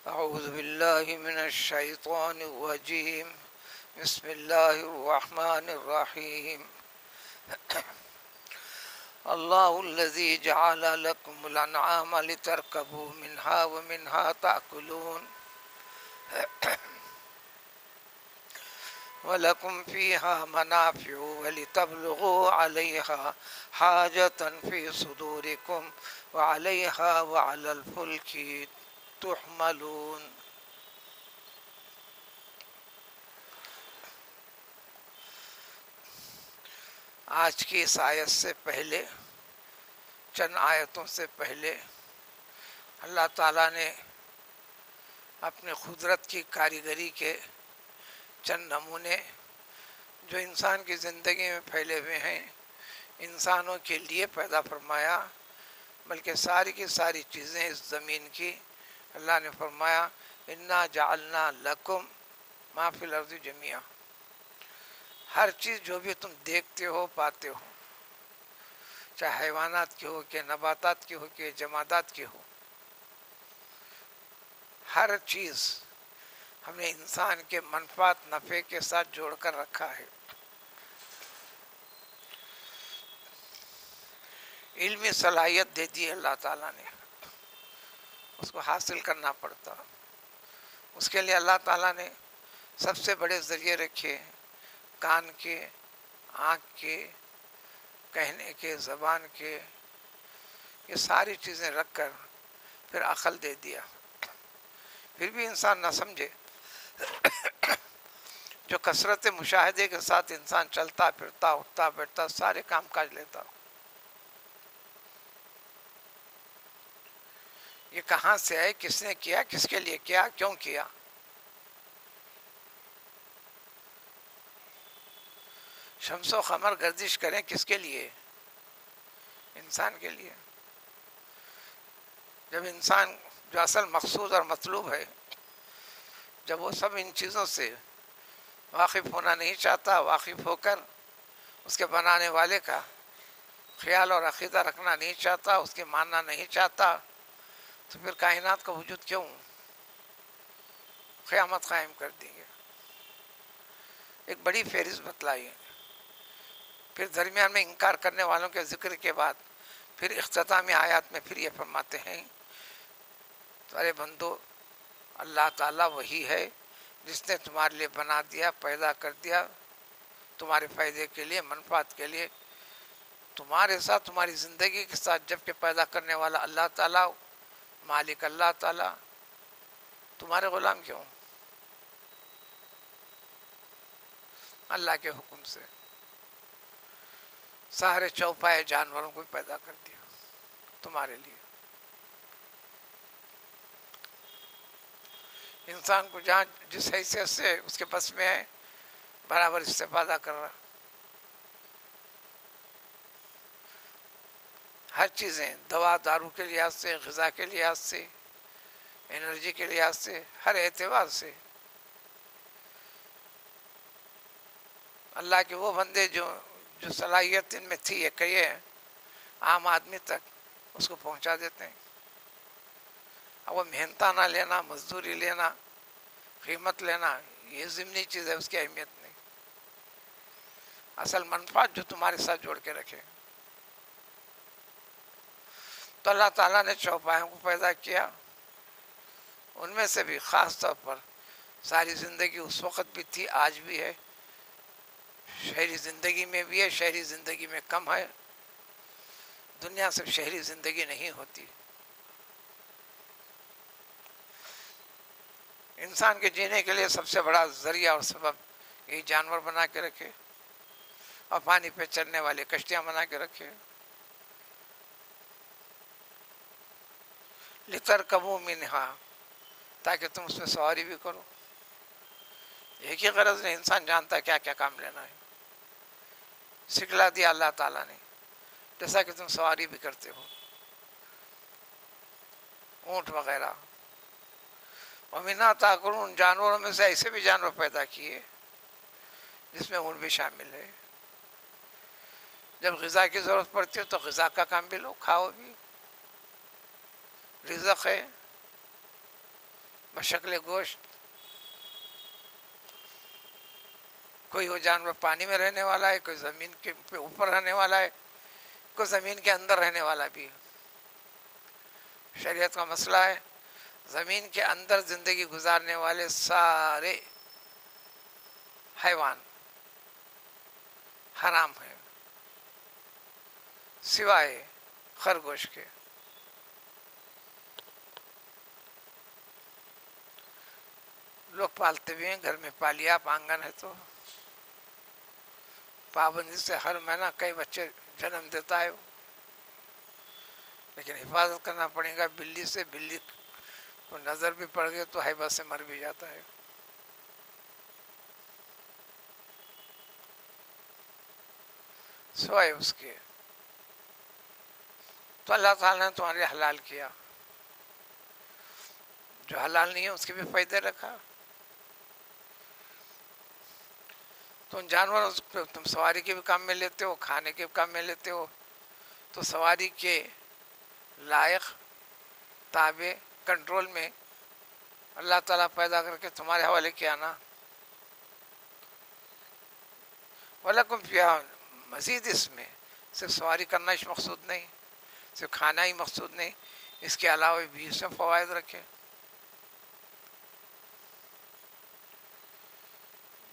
أعوذ بالله من الشيطان الرجيم. بسم الله الرحمن الرحيم. الله الذي جعل لكم الأنعام لتركبوا منها ومنها تأكلون ولكم فيها منافع ولتبلغوا عليها حاجة في صدوركم وعليها وعلى الفلك تحملون. آج کی اس آیت سے پہلے چند آیتوں سے پہلے اللہ تعالیٰ نے اپنے قدرت کی کاریگری کے چند نمونے جو انسان کی زندگی میں پھیلے ہوئے ہیں انسانوں کے لیے پیدا فرمایا، بلکہ ساری کی ساری چیزیں اس زمین کی اللہ نے فرمایا انا جعلنا لکم ما فی الارض جمیعا. ہر چیز جو بھی تم دیکھتے ہو پاتے ہو، چاہے حیوانات کی ہو کہ نباتات کی ہو کہ جمادات کی ہو، ہر چیز ہم نے انسان کے منفعت نفع کے ساتھ جوڑ کر رکھا ہے. علمی صلاحیت دے دی اللہ تعالیٰ نے، اس کو حاصل کرنا پڑتا. اس کے لیے اللہ تعالیٰ نے سب سے بڑے ذریعے رکھے، کان کے، آنکھ کے، کہنے کے، زبان کے، یہ ساری چیزیں رکھ کر پھر عقل دے دیا. پھر بھی انسان نہ سمجھے. جو کثرت مشاہدے کے ساتھ انسان چلتا پھرتا اٹھتا بیٹھتا سارے کام کاج لیتا، یہ کہاں سے ہے، کس نے کیا، کس کے لیے کیا، کیوں کیا؟ شمس و قمر گردش کریں کس کے لیے؟ انسان کے لیے. جب انسان جو اصل مقصود اور مطلوب ہے جب وہ سب ان چیزوں سے واقف ہونا نہیں چاہتا، واقف ہو کر اس کے بنانے والے کا خیال اور عقیدہ رکھنا نہیں چاہتا، اس کے ماننا نہیں چاہتا، تو پھر کائنات کا وجود کیوں؟ قیامت قائم کر دیں گے. ایک بڑی فہرست بتلائی ہے. پھر درمیان میں انکار کرنے والوں کے ذکر کے بعد پھر اختتامی آیات میں پھر یہ فرماتے ہیں تمہارے بندو، اللہ تعالیٰ وہی ہے جس نے تمہارے لیے بنا دیا، پیدا کر دیا تمہارے فائدے کے لیے، منفعت کے لیے، تمہارے ساتھ تمہاری زندگی کے ساتھ. جب کہ پیدا کرنے والا اللہ تعالیٰ، مالک اللہ تعالیٰ، تمہارے غلام کیوں؟ اللہ کے حکم سے سارے چوپائے جانوروں کو پیدا کر دیا تمہارے لیے. انسان کو جہاں جس حیثیت سے اس کے بس میں ہے برابر استفادہ کر رہا. ہر چیزیں، دوا دارو کے لحاظ سے، غذا کے لحاظ سے، انرجی کے لحاظ سے، ہر اعتبار سے. اللہ کے وہ بندے جو صلاحیت ان میں تھی یہ کہیے عام آدمی تک اس کو پہنچا دیتے ہیں. اب وہ محنتانہ لینا، مزدوری لینا، قیمت لینا، یہ ضمنی چیز ہے، اس کی اہمیت نہیں. اصل منفعت جو تمہارے ساتھ جوڑ کے رکھے. تو اللہ تعالیٰ نے چوپایوں کو پیدا کیا. ان میں سے بھی خاص طور پر ساری زندگی اس وقت بھی تھی، آج بھی ہے، شہری زندگی میں بھی ہے، شہری زندگی میں کم ہے. دنیا صرف شہری زندگی نہیں ہوتی. انسان کے جینے کے لیے سب سے بڑا ذریعہ اور سبب یہی جانور بنا کے رکھے اور پانی پہ چلنے والے کشتیاں بنا کے رکھے. لِتَرْكَبُوا مِنْهَا، تاکہ تم اس میں سواری بھی کرو. ایک ہی غرض نہیں، انسان جانتا ہے کیا کیا کام لینا ہے. سکھلا دیا اللہ تعالیٰ نے، جیسا کہ تم سواری بھی کرتے ہو، اونٹ وغیرہ. وَمِنْهَا تَأْكُلُونَ، جانوروں میں سے ایسے بھی جانور پیدا کیے جس میں اونٹ بھی شامل ہے. جب غذا کی ضرورت پڑتی ہے تو غذا کا کام بھی لو، کھاؤ بھی، رزق ہے. بشکل گوشت. کوئی وہ جانور پانی میں رہنے والا ہے, کوئی زمین کے اوپر رہنے والا ہے, کوئی زمین کے اندر رہنے والا بھی ہے. شریعت کا مسئلہ ہے زمین کے اندر زندگی گزارنے والے سارے حیوان حرام ہیں سوائے خرگوش کے. لوگ پالتے بھی ہیں, گھر میں پالیا, آپ آنگن ہے تو پابندی سے ہر مہینہ کئی بچے جنم دیتا ہے, لیکن حفاظت کرنا پڑے گا بلی سے. بلی کو نظر بھی پڑ گئی تو ہیبت سے مر بھی جاتا ہے. سوائے اس کے تو اللہ تعالیٰ نے تمہارے حلال کیا, جو حلال نہیں ہے اس کے بھی فائدے رکھا. تو ان جانوروں پہ تم سواری کے بھی کام میں لیتے ہو, کھانے کے بھی کام میں لیتے ہو, تو سواری کے لائق تابع کنٹرول میں اللہ تعالیٰ پیدا کر کے تمہارے حوالے کیا نا. وَلَكُمْ فِيهَا, مزید اس میں صرف سواری کرنا ہی مقصود نہیں, صرف کھانا ہی مقصود نہیں, اس کے علاوہ بھی اس میں فوائد رکھے.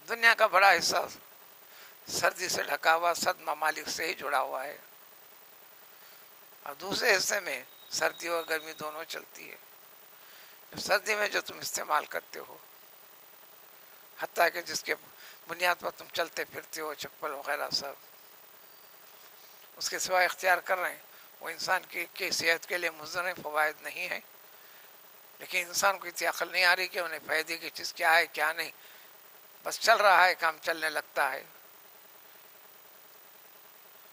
دنیا کا بڑا حصہ سردی سے ڈھکا ہوا, صد ممالک سے ہی جڑا ہوا ہے, اور دوسرے حصے میں سردی اور گرمی دونوں چلتی ہے. سردی میں جو تم استعمال کرتے ہو, حتیٰ کہ جس کے بنیاد پر تم چلتے پھرتے ہو, چپل وغیرہ سب, اس کے سوا اختیار کر رہے ہیں, وہ انسان کی صحت کے لیے مضر فوائد نہیں ہیں, لیکن انسان کو اتنی عقل نہیں آ رہی کہ انہیں فائدے کی چیز کیا ہے کیا نہیں, بس چل رہا ہے کام, چلنے لگتا ہے.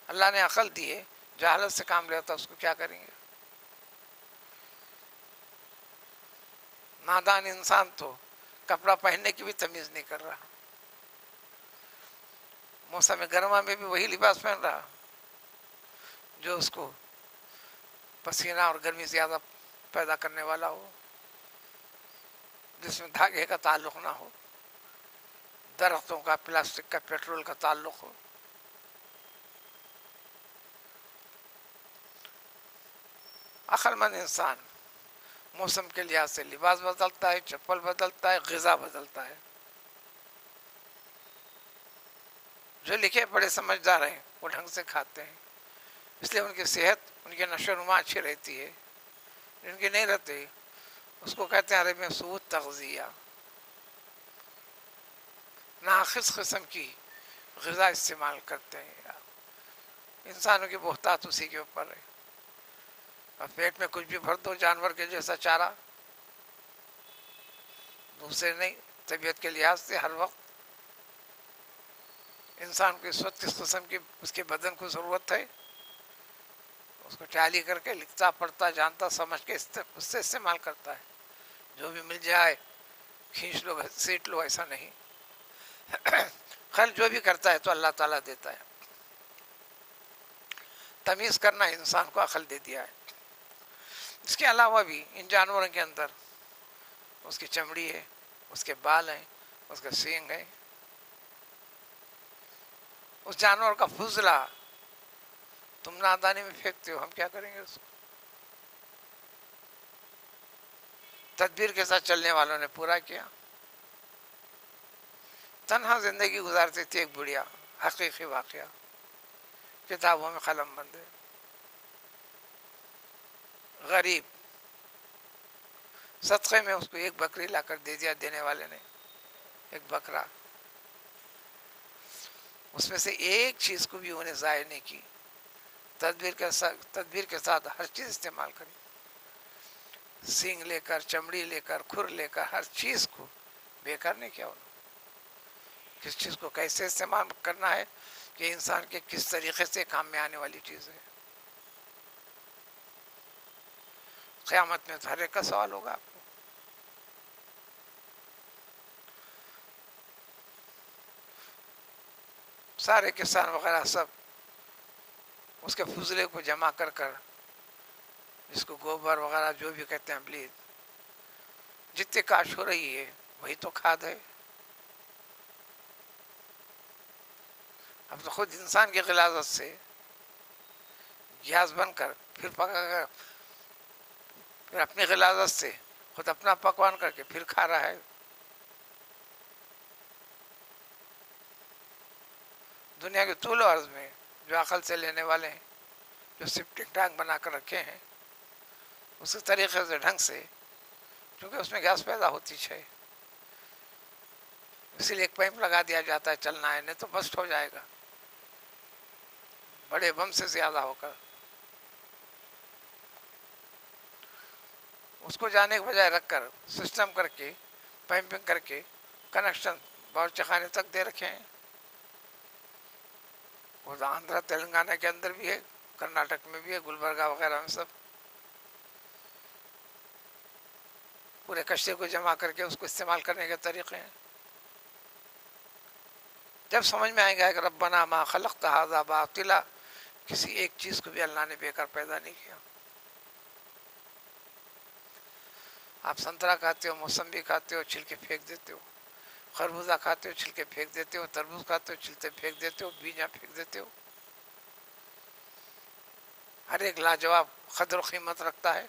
اللہ نے عقل دی ہے, جہالت سے کام لیتا اس کو کیا کریں گے. نادان انسان تو کپڑا پہننے کی بھی تمیز نہیں کر رہا, موسم گرما میں بھی وہی لباس پہن رہا جو اس کو پسینہ اور گرمی زیادہ پیدا کرنے والا ہو, جس میں دھاگے کا تعلق نہ ہو, درختوں کا, پلاسٹک کا, پیٹرول کا تعلق ہو. عقل مند انسان موسم کے لحاظ سے لباس بدلتا ہے, چپل بدلتا ہے, غذا بدلتا ہے. جو لکھے پڑھے سمجھدار ہیں وہ ڈھنگ سے کھاتے ہیں, اس لیے ان کی صحت, ان کی نشو و نما اچھی رہتی ہے. جن کی نہیں رہتی اس کو کہتے ہیں عربی میں سوء تغذیہ, ناقص قسم کی غذا استعمال کرتے ہیں. انسانوں کی بہتات اسی کے اوپر ہے. اور پیٹ میں کچھ بھی بھر دو جانور کے جیسا چارہ, دوسرے نہیں, طبیعت کے لحاظ سے ہر وقت انسان کو اس وقت کس قسم کی اس کے بدن کو ضرورت ہے, اس کو ٹیلی کر کے لکھتا پڑھتا جانتا سمجھ کے اس سے استعمال کرتا ہے. جو بھی مل جائے کھینچ لو سیٹ لو, ایسا نہیں. خیر جو بھی کرتا ہے تو اللہ تعالیٰ دیتا ہے. تمیز کرنا انسان کو عقل دے دیا ہے. اس کے علاوہ بھی ان جانوروں کے اندر اس کی چمڑی ہے, اس کے بال ہیں, اس کے سینگ ہیں. اس جانور کا فضلہ تم نادانی میں پھینکتے ہو, ہم کیا کریں گے اس کو. تدبیر کے ساتھ چلنے والوں نے پورا کیا. تنہا زندگی گزارتی تھی ایک بڑھیا, حقیقی واقعہ, کتابوں میں قلم بند ہے. غریب, صدقے میں اس کو ایک بکری لا کر دے دیا دینے والے نے, ایک بکرا. اس میں سے ایک چیز کو بھی انہیں ضائع نہیں کی. تدبیر کے ساتھ ہر چیز استعمال کری, سینگ لے کر, چمڑی لے کر, کھر لے کر, ہر چیز کو بیکار نہیں کیا. انہوں کس چیز کو کیسے استعمال کرنا ہے کہ انسان کے کس طریقے سے کام میں آنے والی چیز ہے. قیامت میں تو ہر ایک کا سوال ہوگا آپ کو. سارے کسان وغیرہ سب اس کے فضلے کو جمع کر کر, جس کو گوبر وغیرہ جو بھی کہتے ہیں بلید, جتنی کاشت ہو رہی ہے وہی تو کھاد ہے. اب تو خود انسان کی غلاظت سے گیس بن کر پھر پکا کر پھر اپنی غلاظت سے خود اپنا پکوان کر کے پھر کھا رہا ہے. دنیا کے طول و عرض میں جو عقل سے لینے والے ہیں، جو سپٹک ٹینک بنا کر رکھے ہیں، اسی طریقے سے ڈھنگ سے، کیونکہ اس میں گیس پیدا ہوتی ہے، اسی لیے ایک پائپ لگا دیا جاتا ہے، چلنا ہے نہیں تو بسٹ ہو جائے گا بڑے بم سے زیادہ ہو کر. اس کو جانے کے بجائے رکھ کر سسٹم کر کے پائپنگ کر کے کنیکشن باورچی خانے تک دے رکھے ہیں. وہ آندھرا تلنگانہ کے اندر بھی ہے، کرناٹک میں بھی ہے، گلبرگہ وغیرہ میں سب پورے کچرے کو جمع کر کے اس کو استعمال کرنے کے طریقے ہیں. جب سمجھ میں آئے گا کہ ربنا ما خلقت ھذا باطلا، کسی ایک چیز کو بھی اللہ نے بیکار پیدا نہیں کیا. آپ سنترا کھاتے ہو، موسمبی کھاتے ہو، چھلکے پھینک دیتے ہو، خربوزہ کھاتے ہو، چھلکے پھینک دیتے ہو، تربوز کھاتے ہو، چھلکے پھینک دیتے ہو، بیجاں پھینک دیتے ہو. ہر ایک لاجواب قدر و قیمت رکھتا ہے.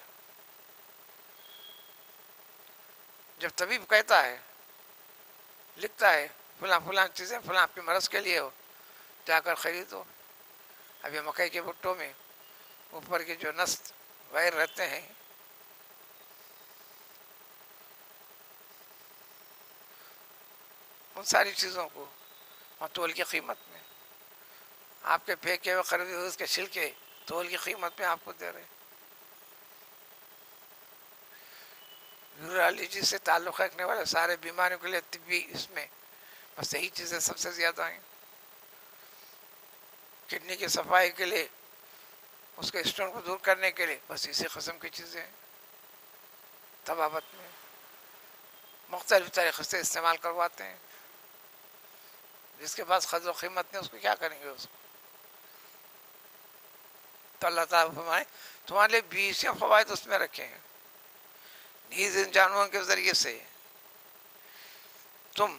جب طبیب کہتا ہے، لکھتا ہے فلاں فلاں چیزیں فلاں آپ کے مرض کے لیے ہو، جا کر خریدو. اب یہ مکئی کے بھٹوں میں اوپر کے جو نسل وائر رہتے ہیں، ان ساری چیزوں کو اور تول کی قیمت میں آپ کے پھینکے ہوئے خریدے ہوئے اس کے چھلکے تول کی قیمت میں آپ کو دے رہے ہیں. یورالوجی سے تعلق رکھنے والے سارے بیماریوں کے لیے طبی اس میں بس یہی چیزیں سب سے زیادہ ہیں. کڈنی کی صفائی کے لیے، اس کے اسٹون کو دور کرنے کے لیے بس اسی قسم کی چیزیں ہیں. طبابت میں مختلف طریقے سے استعمال کرواتے ہیں. جس کے پاس قدر و قیمت نہیں، اس کو کیا کریں گے اس کو. تو اللہ تعالیٰ فرمائے تمہارے لیے 20 فوائد اس میں رکھے ہیں. نیز ان جانوروں کے ذریعے سے تم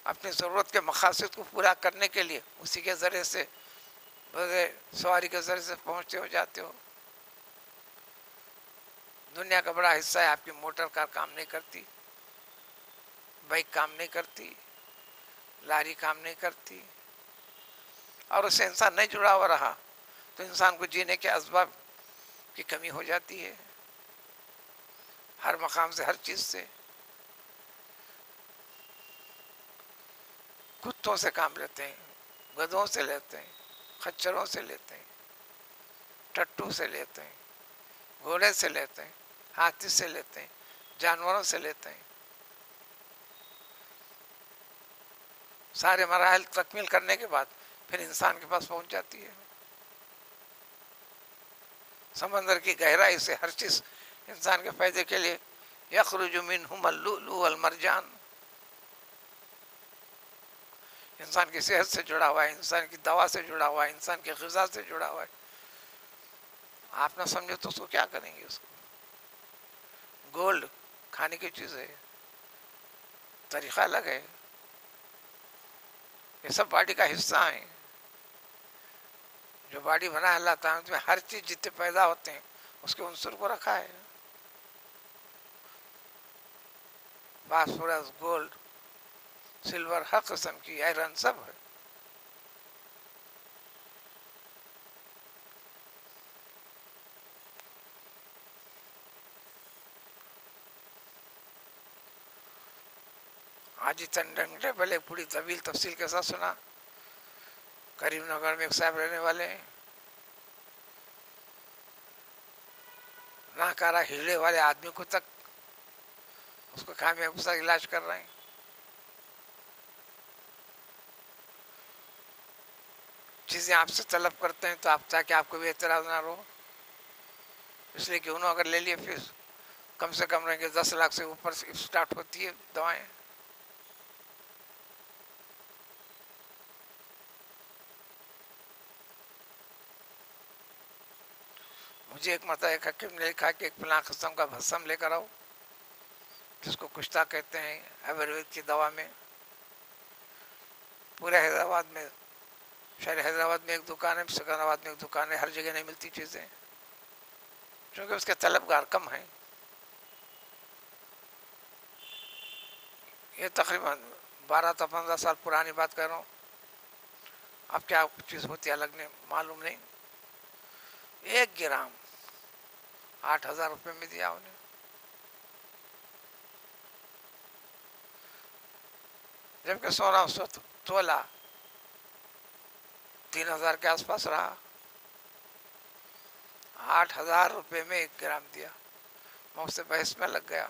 اپنی ضرورت کے مقاصد کو پورا کرنے کے لیے اسی کے ذریعے سے سواری کے ذریعے سے پہنچتے ہو جاتے ہو. دنیا کا بڑا حصہ ہے آپ کی موٹر کار کام نہیں کرتی، بائک کام نہیں کرتی، لاری کام نہیں کرتی، اور اس سے انسان نہیں جڑا ہوا رہا تو انسان کو جینے کے اسباب کی کمی ہو جاتی ہے. ہر مقام سے، ہر چیز سے. کتوں سے کام لیتے ہیں، گدھوں سے لیتے ہیں، خچروں سے لیتے ہیں، ٹٹو سے لیتے ہیں، گھوڑے سے لیتے ہیں، ہاتھی سے لیتے ہیں، جانوروں سے لیتے ہیں. سارے مراحل تکمیل کرنے کے بعد پھر انسان کے پاس پہنچ جاتی ہے. سمندر کی گہرائی سے ہر چیز انسان کے فائدے کے لیے یخرج منہم اللؤلؤ والمرجان. انسان کی صحت سے جڑا ہوا ہے، انسان کی دوا سے جڑا ہوا ہے، انسان کی غذا سے جڑا ہوا ہے. آپ نہ سمجھو تو اس کو کیا کریں گے. اس کو گولڈ کھانے کی چیز ہے، طریقہ الگ ہے. یہ سب باڈی کا حصہ ہیں. جو باڈی بنا ہے اللہ تعالیٰ میں ہر چیز جتنے پیدا ہوتے ہیں اس کے عنصر کو رکھا ہے. فاسفورس، گولڈ، سلور، ہر قسم کی آئرن سب ہے. آج ہی چند گھنٹے پہلے پوری طویل تفصیل کے ساتھ سنا. کریم نگر میں ایک صاحب رہنے والے ہیں، ناکارہ ہیڑے والے آدمی کو تک اس کو کامیاب سے علاج کر رہے ہیں. چیزیں آپ سے طلب کرتے ہیں تو آپ تاکہ آپ کو بھی اعتراض نہ ہو، اس لیے کہ انہوں اگر لے لیے فیس کم سے کم رہیں گے 10 لاکھ سے اوپر سے اسٹارٹ ہوتی ہے دوائیں. مجھے ایک مرتبہ ایک حکیم نے لکھا کہ ایک فلاں قسم کا بھسم لے کر آؤ، جس کو کشتا کہتے ہیں آیوروید کی دوا میں. پورے حیدرآباد میں، شہر حیدرآباد میں ایک دکان ہے، سکندرآباد میں ایک دکان ہے، ہر جگہ نہیں ملتی چیزیں کیونکہ اس کے طلبگار کم ہیں. یہ تقریباً 12 تا 15 سال پرانی بات کر رہا ہوں. اب کیا چیز ہوتی ہے الگ نہیں معلوم نہیں. 1 گرام 8,000 روپے میں دیا انہیں. جبکہ سونا اس وقت تولہ 3,000 کے آس پاس رہا. 8,000 روپے میں 1 گرام دیا. میں اس سے بحث میں لگ گیا،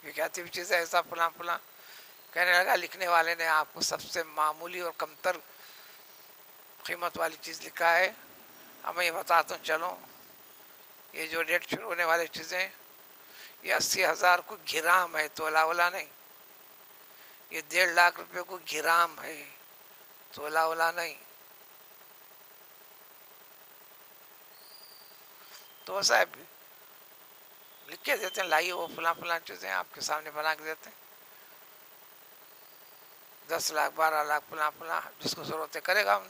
یہ کیا تھی چیز ہے ایسا فلاں فلاں. کہنے لگا لکھنے والے نے آپ کو سب سے معمولی اور کمتر قیمت والی چیز لکھا ہے. اب میں یہ بتاتا ہوں چلو، یہ جو ریٹ شروع ہونے والی چیزیں یہ 80,000 کو گرام ہے، تولا ولا نہیں. یہ 1.5 لاکھ روپے کو گرام ہے، تولا ولا نہیں. تو صاحب لکھ کے دیتے ہیں لائیے وہ فلاں فلاں چیزیں آپ کے سامنے بنا کے دیتے ہیں. 10 لاکھ 12 لاکھ فلاں فلاں، جس کو ضرورت ہے کرے گا. ہم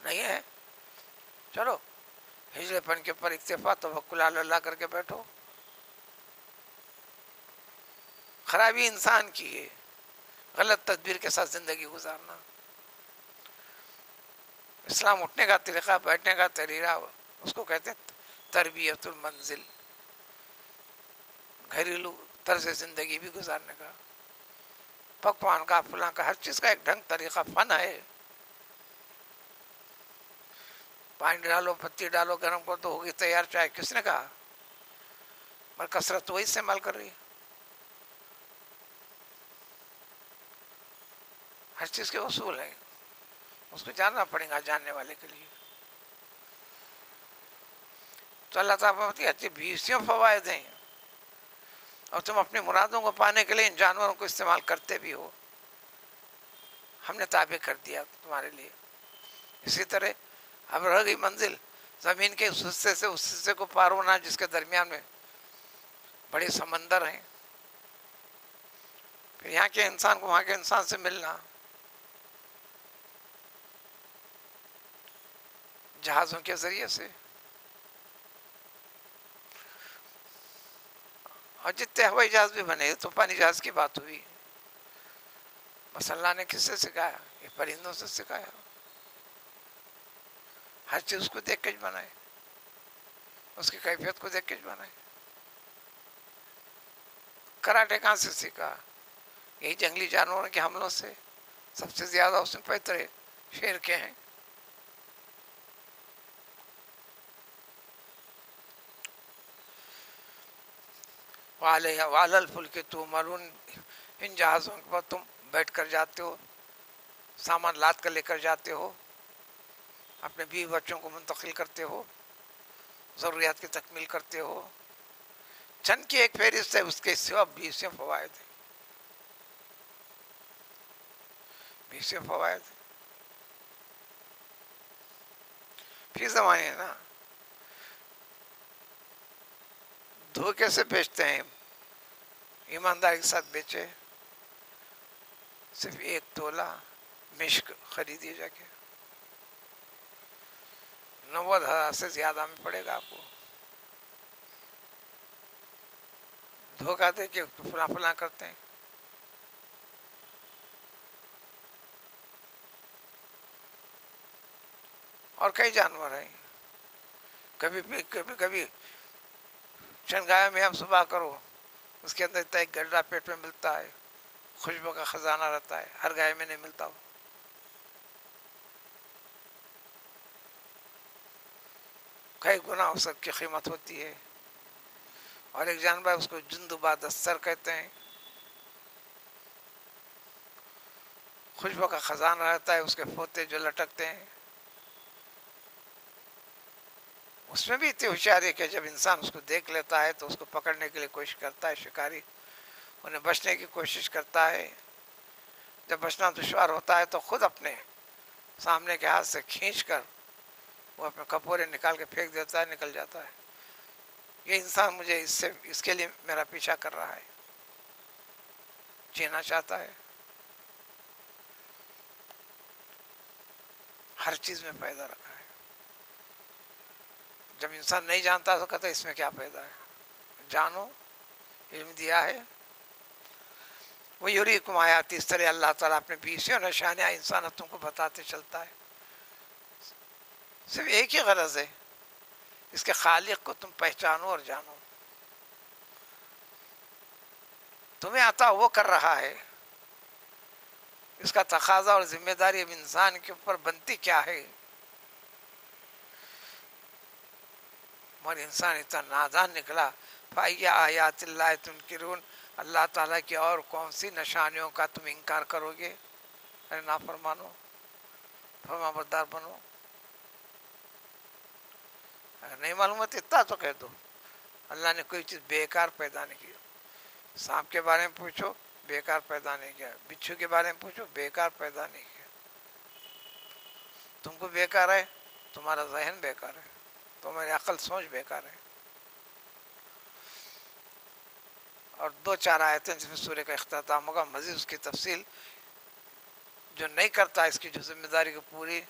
نہیں ہے چلو ہجرے پن کے پر اکتفا توکل علی اللہ کر کے بیٹھو. خرابی انسان کی ہے، غلط تدبیر کے ساتھ زندگی گزارنا. اسلام اٹھنے کا طریقہ، بیٹھنے کا طریقہ، اس کو کہتے ہیں تربیت المنزل، گھریلو طرز زندگی بھی گزارنے کا. پکوان کا فلاں کا ہر چیز کا ایک ڈھنگ طریقہ فن ہے. پانی ڈالو، پتی ڈالو، گرم کر تو ہوگی تیار چائے. کس نے کہا؟ پر کثرت وہی استعمال کر رہی ہے. ہر چیز کے اصول ہیں، اس کو جاننا پڑے گا جاننے والے کے لیے. تو اللہ تعالیٰ اچھی 20 فوائد ہیں، اور تم اپنی مرادوں کو پانے کے لیے ان جانوروں کو استعمال کرتے بھی ہو. ہم نے تابع کر دیا تمہارے لیے. اسی طرح اب رہ گئی منزل، زمین کے اس حصے سے اس حصے کو پار ہونا جس کے درمیان میں بڑے سمندر ہیں. پھر یہاں کے انسان کو وہاں کے انسان سے ملنا، جہازوں کے ذریعے سے. اور جتنے ہوائی جہاز بھی بنے تو پانی جہاز کی بات ہوئی. بس اللہ نے کس سے سکھایا؟ یہ پرندوں سے سکھایا. ہر چیز کو دیکھ کے بنائے، اس کی کیفیت کو دیکھ کے بنائے. کراٹے کہاں سے سیکھا؟ یہی جنگلی جانوروں کے حملوں سے. سب سے زیادہ اس میں بہتر شیر کے ہیں. وَعَلَى الْفُلْكِ تُحْمَلُونَ، ان جہازوں پر تم بیٹھ کر جاتے ہو، سامان لاد کر لے کر جاتے ہو، اپنے بیوی بچوں کو منتقل کرتے ہو، ضروریات کی تکمیل کرتے ہو. چند کی ایک فہرست ہے، اس کے سوا 20 فوائد ہیں. 20 فوائد فی زمانے نا. دھوکے سے بیچتے ہیں، ایمانداری کے ساتھ بیچے. صرف 1 تولہ مشک خریدیے جا کے، 90,000 سے زیادہ میں پڑے گا آپ کو. دھوکہ دے کے فلاں فلاں کرتے ہیں. اور کئی جانور ہیں. کبھی چنگایا میں ہم صبح کرو، اس کے اندر اتنا ایک گڈھا پیٹ میں ملتا ہے، خوشبو کا خزانہ رہتا ہے، ہر گائے میں نہیں ملتا. ہو کئی گنا اس کی قیمت ہوتی ہے. اور ایک جانور اس کو جندباد السر کہتے ہیں، خوشبو کا خزانہ رہتا ہے، اس کے پوتے جو لٹکتے ہیں. اس میں بھی اتنی ہوشیاری ہے کہ جب انسان اس کو دیکھ لیتا ہے تو اس کو پکڑنے کے لیے کوشش کرتا ہے. شکاری انہیں بچنے کی کوشش کرتا ہے. جب بچنا دشوار ہوتا ہے تو خود اپنے سامنے کے ہاتھ سے کھینچ کر وہ اپنے کپورے نکال کے پھینک دیتا ہے، نکل جاتا ہے. یہ انسان مجھے اس کے لیے میرا پیچھا کر رہا ہے، جینا چاہتا ہے، ہر چیز میں پیدا رکھا ہے۔ جب انسان نہیں جانتا تو کہتا ہے اس میں کیا پیدا ہے، جانو، علم دیا ہے۔ وہ یریکم آیاتی، اس طرح اللہ تعالیٰ اپنے 20 نشانیاں انسان تم کو بتاتے چلتا ہے۔ صرف ایک ہی غرض ہے، اس کے خالق کو تم پہچانو اور جانو۔ تمہیں عطا وہ کر رہا ہے، اس کا تقاضا اور ذمہ داری اب انسان کے اوپر بنتی کیا ہے؟ مگر انسان اتنا نادان نکلا، فَأَيَّ آیاتِ اللَّهِ تُنْکِرُونَ، اللہ تعالیٰ کی اور کون سی نشانیوں کا تم انکار کرو گے؟ ارے نافرمانو، فرما بردار بنو۔ اگر نہیں معلومات اتنا تو کہہ دو، اللہ نے کوئی چیز بیکار پیدا نہیں کی۔ سانپ کے بارے میں پوچھو، بیکار پیدا نہیں کیا۔ بچھو کے بارے میں پوچھو، بیکار پیدا نہیں کیا۔ تم کو بیکار ہے، تمہارا ذہن بیکار ہے، تمہاری عقل سوچ بیکار ہے۔ اور 2-4 آیتیں جس میں سورہ کا اختتام ہوگا، مزید اس کی تفصیل جو نہیں کرتا اس کی جو ذمہ داری کو پوری،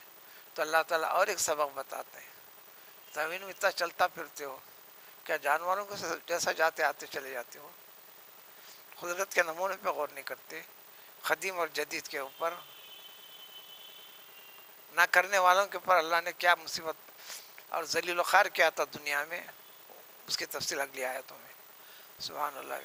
تو اللہ تعالیٰ اور ایک سبق بتاتے ہیں۔ زمین میں اتنا چلتا پھرتے ہو، کیا جانوروں کو جیسا جاتے آتے چلے جاتے ہو؟ قدرت کے نمونے پہ غور نہیں کرتے، قدیم اور جدید کے اوپر، نہ کرنے والوں کے اوپر اللہ نے کیا مصیبت اور ذلیل و خوار کیا تھا دنیا میں، اس کی تفصیل اگلی آیتوں میں۔ سبحان اللہ۔